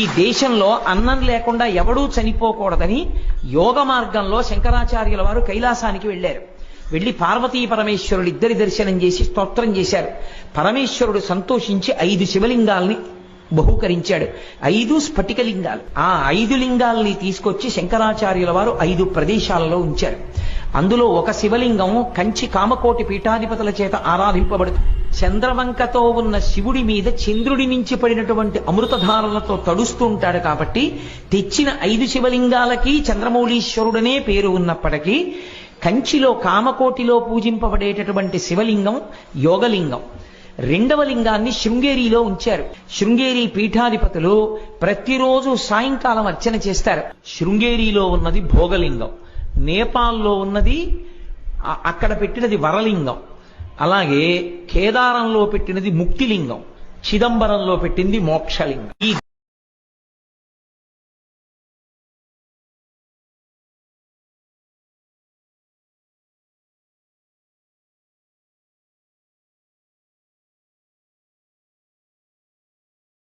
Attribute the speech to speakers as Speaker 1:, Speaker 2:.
Speaker 1: ఈ దేశంలో అన్నం లేకుండా ఎవడూ చనిపోకూడదని యోగ మార్గంలో శంకరాచార్యుల వారు కైలాసానికి వెళ్ళారు. వెళ్లి పార్వతీ పరమేశ్వరుడు ఇద్దరి దర్శనం చేసి స్తోత్రం చేశారు. పరమేశ్వరుడు సంతోషించి 5 శివలింగాల్ని బహూకరించాడు. 5 స్ఫటికలింగాలు. ఆ 5 లింగాల్ని తీసుకొచ్చి శంకరాచార్యుల వారు 5 ప్రదేశాలలో ఉంచారు. అందులో ఒక శివలింగం కంచి కామకోటి పీఠాధిపతుల చేత ఆరాధింపబడుతుంది. చంద్రవంకతో ఉన్న శివుడి మీద చంద్రుడి నుంచి పడినటువంటి అమృతధారలతో తడుస్తూ ఉంటాడు. కాబట్టి తెచ్చిన 5 శివలింగాలకి చంద్రమౌళీశ్వరుడనే పేరు ఉన్నప్పటికీ కంచిలో కామకోటిలో పూజింపబడేటటువంటి శివలింగం యోగలింగం. 2వ లింగాన్ని శృంగేరిలో ఉంచారు. శృంగేరి పీఠాధిపతులు ప్రతిరోజు సాయంకాలం అర్చన చేస్తారు. శృంగేరిలో ఉన్నది భోగలింగం, నేపాల్లో ఉన్నది అక్కడ పెట్టినది వరలింగం, అలాగే కేదారంలో పెట్టినది ముక్తిలింగం, చిదంబరంలో పెట్టింది మోక్షలింగం. ఈ